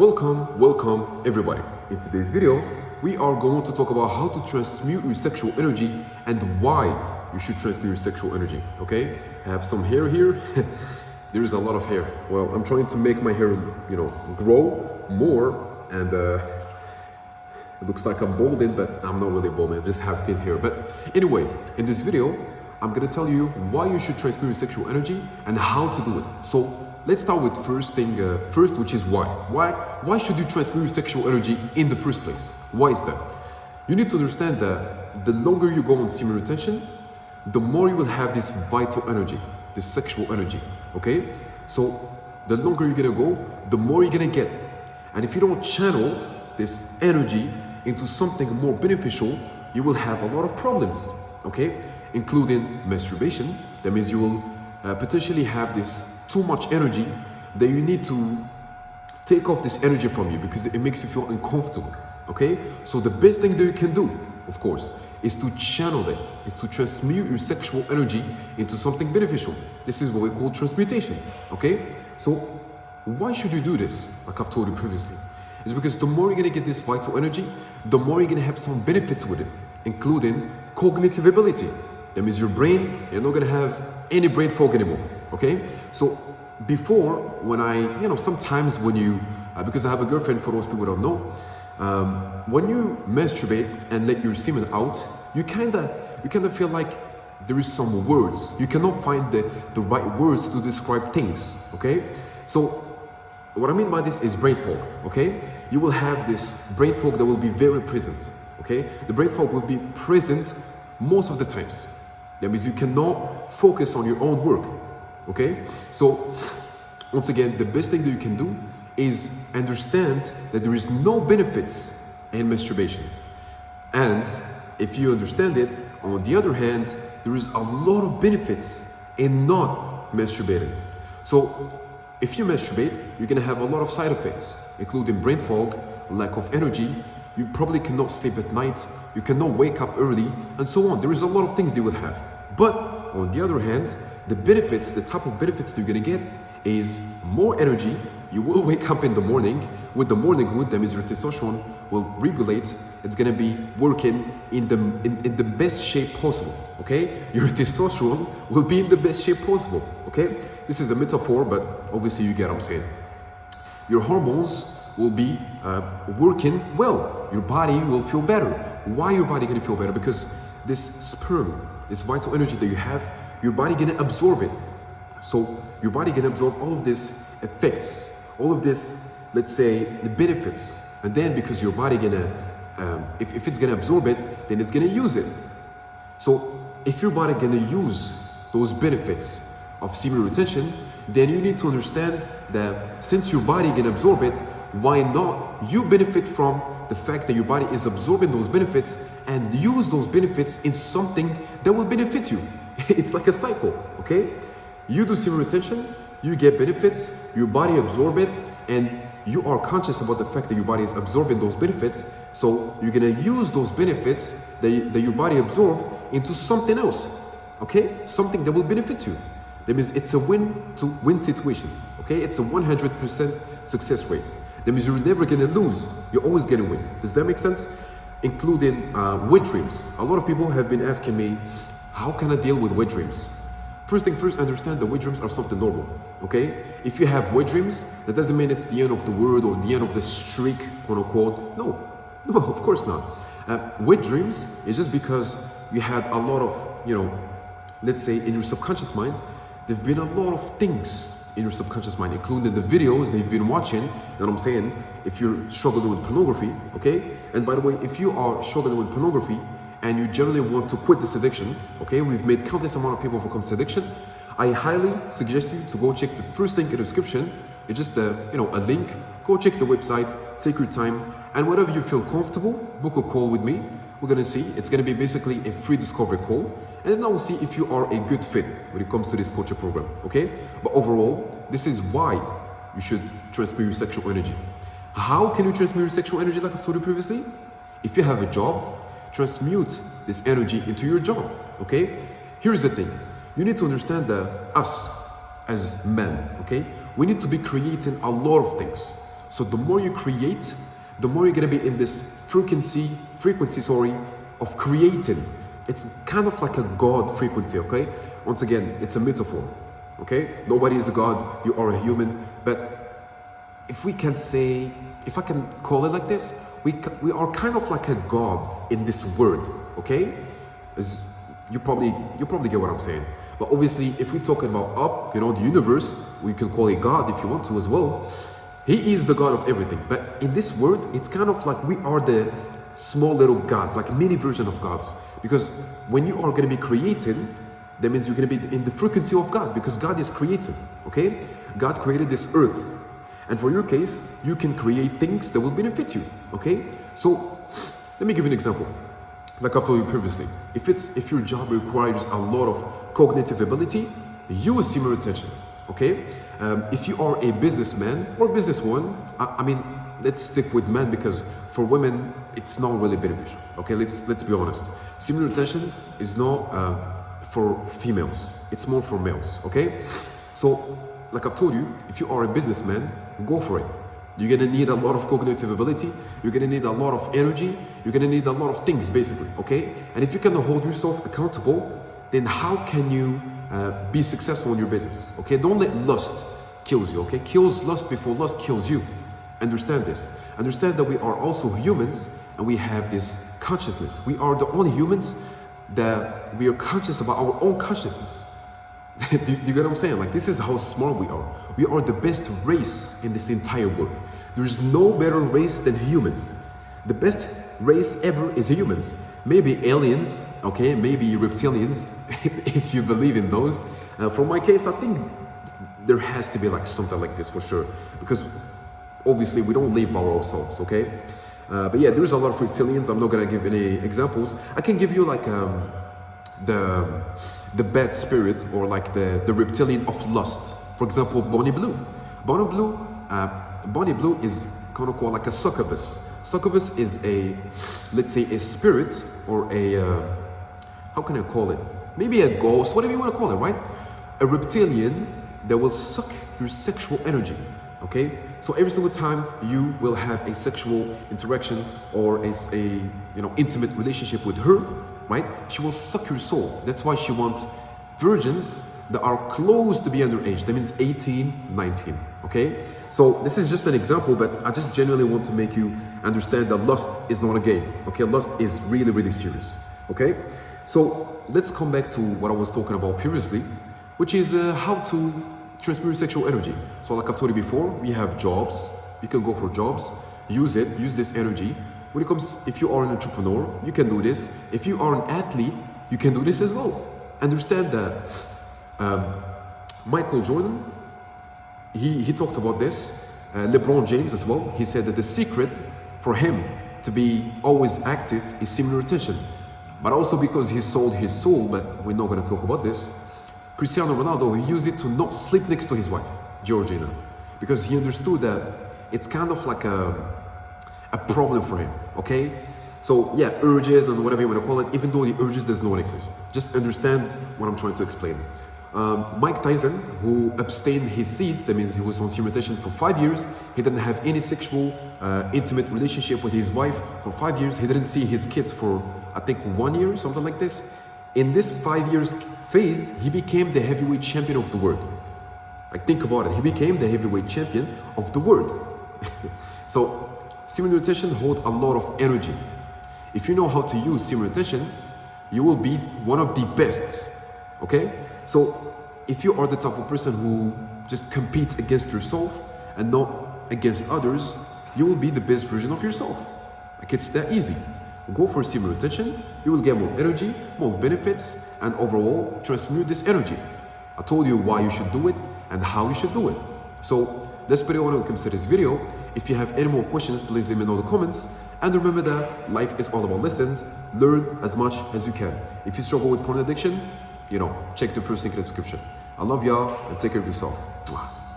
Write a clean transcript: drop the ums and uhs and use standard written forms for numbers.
Welcome everybody. In today's video, we are going to talk about how to transmute your sexual energy and why you should transmute your sexual energy, okay? I have some hair here. There's a lot of hair. Well, I'm trying to make my hair, grow more, and it looks like I'm balding, but I'm not really balding, I just have thin hair. But anyway, in this video, I'm gonna tell you why you should transmute your sexual energy and how to do it. So let's start with first, which is why. Why should you transmute your sexual energy in the first place? Why is that? You need to understand that the longer you go on semen retention, the more you will have this vital energy, this sexual energy, okay? So the longer you're gonna go, the more you're gonna get. And if you don't channel this energy into something more beneficial, you will have a lot of problems, okay? Including masturbation. That means you will potentially have this too much energy that you need to take off this energy from you because it makes you feel uncomfortable, okay? So the best thing that you can do, of course, is to channel it, is to transmute your sexual energy into something beneficial. This is what we call transmutation, okay? So why should you do this, like I've told you previously? It's because the more you're gonna get this vital energy, the more you're gonna have some benefits with it, including cognitive ability. That means your brain, you're not gonna have any brain fog anymore, okay? So before, when sometimes when you, because I have a girlfriend, for those people who don't know, when you masturbate and let your semen out, you kinda feel like there is some words. You cannot find the right words to describe things, okay? So what I mean by this is brain fog, okay? You will have this brain fog that will be very present, okay? The brain fog will be present most of the times. That means you cannot focus on your own work, okay? So once again, the best thing that you can do is understand that there is no benefits in masturbation. And if you understand it, on the other hand, there is a lot of benefits in not masturbating. So if you masturbate, you're gonna have a lot of side effects, including brain fog, lack of energy, you probably cannot sleep at night, you cannot wake up early, and so on. There is a lot of things they will have. But on the other hand, the benefits, the type of benefits that you're gonna get is more energy. You will wake up in the morning with the morning wood, that means your testosterone will regulate. It's gonna be working in the best shape possible, okay? Your testosterone will be in the best shape possible, okay? This is a metaphor, but obviously you get what I'm saying. Your hormones will be working well. Your body will feel better. Why your body gonna feel better? Because this sperm, this vital energy that you have, your body gonna absorb it. So your body can absorb all of these effects, all of this, let's say, the benefits. And then because your body gonna, if it's gonna absorb it, then it's gonna use it. So if your body gonna use those benefits of semen retention, then you need to understand that since your body can absorb it, why not you benefit from the fact that your body is absorbing those benefits and use those benefits in something that will benefit you. It's like a cycle, okay? You do semen retention, you get benefits, your body absorb it, and you are conscious about the fact that your body is absorbing those benefits, so you're gonna use those benefits that your body absorbed into something else, okay? Something that will benefit you. That means it's a win-to-win situation, okay? It's a 100% success rate. That means you're never gonna lose, you're always gonna win. Does that make sense? Including wet dreams. A lot of people have been asking me, how can I deal with wet dreams? First thing first, understand that wet dreams are something normal, okay? If you have wet dreams, that doesn't mean it's the end of the world or the end of the streak, quote unquote. No, of course not. Wet dreams is just because you had a lot of, let's say in your subconscious mind, there've been a lot of things in your subconscious mind, including the videos that you've been watching. You know what I'm saying? If you're struggling with pornography, okay? And by the way, if you are struggling with pornography and you generally want to quit this addiction, okay? We've made countless amount of people overcome this addiction. I highly suggest you to go check the first link in the description. It's just a link. Go check the website, take your time, and whenever you feel comfortable, book a call with me. We're gonna see. It's gonna be basically a free discovery call. And then I will see if you are a good fit when it comes to this coaching program, okay? But overall, this is why you should transmute your sexual energy. How can you transmute your sexual energy like I've told you previously? If you have a job, transmute this energy into your job, okay? Here's the thing. You need to understand that us, as men, okay, we need to be creating a lot of things. So the more you create, the more you're gonna be in this frequency, of creating. It's kind of like a God frequency, okay? Once again, it's a metaphor, okay? Nobody is a God, you are a human, but if I can call it like this, we are kind of like a God in this world, okay? You probably get what I'm saying. But obviously, if we're talking about up, the universe, we can call it God if you want to as well. He is the God of everything. But in this world, it's kind of like we are the small little gods, like a mini version of gods. Because when you are going to be creating, that means you're going to be in the frequency of God, because God is creating, okay? God created this earth. And for your case, you can create things that will benefit you, okay? So let me give you an example. Like I've told you previously, if your job requires a lot of cognitive ability, use simmer retention, okay? If you are a businessman or businesswoman, I mean, let's stick with men, because for women, it's not really beneficial, okay? Let's be honest. Simmer retention is not for females, it's more for males, okay? So, like I've told you, if you are a businessman, go for it. You're gonna need a lot of cognitive ability, you're gonna need a lot of energy, you're gonna need a lot of things basically, okay? And if you cannot hold yourself accountable, then how can you be successful in your business, okay? Don't let lust kills you, okay? Kills lust before lust kills you. Understand this. Understand that we are also humans and we have this consciousness. We are the only humans that we are conscious about our own consciousness. do you get what I'm saying? Like, this is how smart we are. We are the best race in this entire world. There's no better race than humans. The best race ever is humans. Maybe aliens, okay, maybe reptilians, if you believe in those. For my case, I think there has to be like something like this for sure, because obviously we don't live by ourselves, okay? But yeah, there's a lot of reptilians. I'm not gonna give any examples. I can give you like the bad spirit, or like the reptilian of lust. For example, Bonnie Blue. Bonnie Blue is kind of called like a succubus. Succubus is let's say a spirit, or how can I call it? Maybe a ghost, whatever you want to call it, right? A reptilian that will suck your sexual energy, okay? So every single time you will have a sexual interaction or a intimate relationship with her, right? She will suck your soul. That's why she wants virgins that are close to be underage. That means 18, 19, okay? So this is just an example, but I just genuinely want to make you understand that lust is not a game, okay? Lust is really, really serious, okay? So let's come back to what I was talking about previously, which is how to transmute sexual energy. So like I've told you before, we have jobs. You can go for jobs, use this energy. When it comes, if you are an entrepreneur, you can do this. If you are an athlete, you can do this as well. Understand that Michael Jordan, he talked about this. LeBron James as well. He said that the secret for him to be always active is simmer retention. But also because he sold his soul, but we're not going to talk about this. Cristiano Ronaldo, he used it to not sleep next to his wife, Georgina, because he understood that it's kind of like a problem for him, okay? So yeah, urges and whatever you want to call it, even though the urges does not exist. Just understand what I'm trying to explain. Mike Tyson, who abstained his seeds, that means he was on simmer retention for 5 years. He didn't have any sexual, intimate relationship with his wife for 5 years. He didn't see his kids for, I think, 1 year, something like this. In this 5 years phase, he became the heavyweight champion of the world. Like, think about it. He became the heavyweight champion of the world. So, simmer retention holds a lot of energy. If you know how to use simmer retention, you will be one of the best. Okay? So, if you are the type of person who just competes against yourself and not against others, you will be the best version of yourself. Like, it's that easy. Go for simmer retention, you will get more energy, more benefits, and overall transmute this energy. I told you why you should do it and how you should do it. So that's pretty much when it comes to this video. If you have any more questions, please let me know in the comments. And remember that life is all about lessons. Learn as much as you can. If you struggle with porn addiction, check the first link in the description. I love y'all and take care of yourself.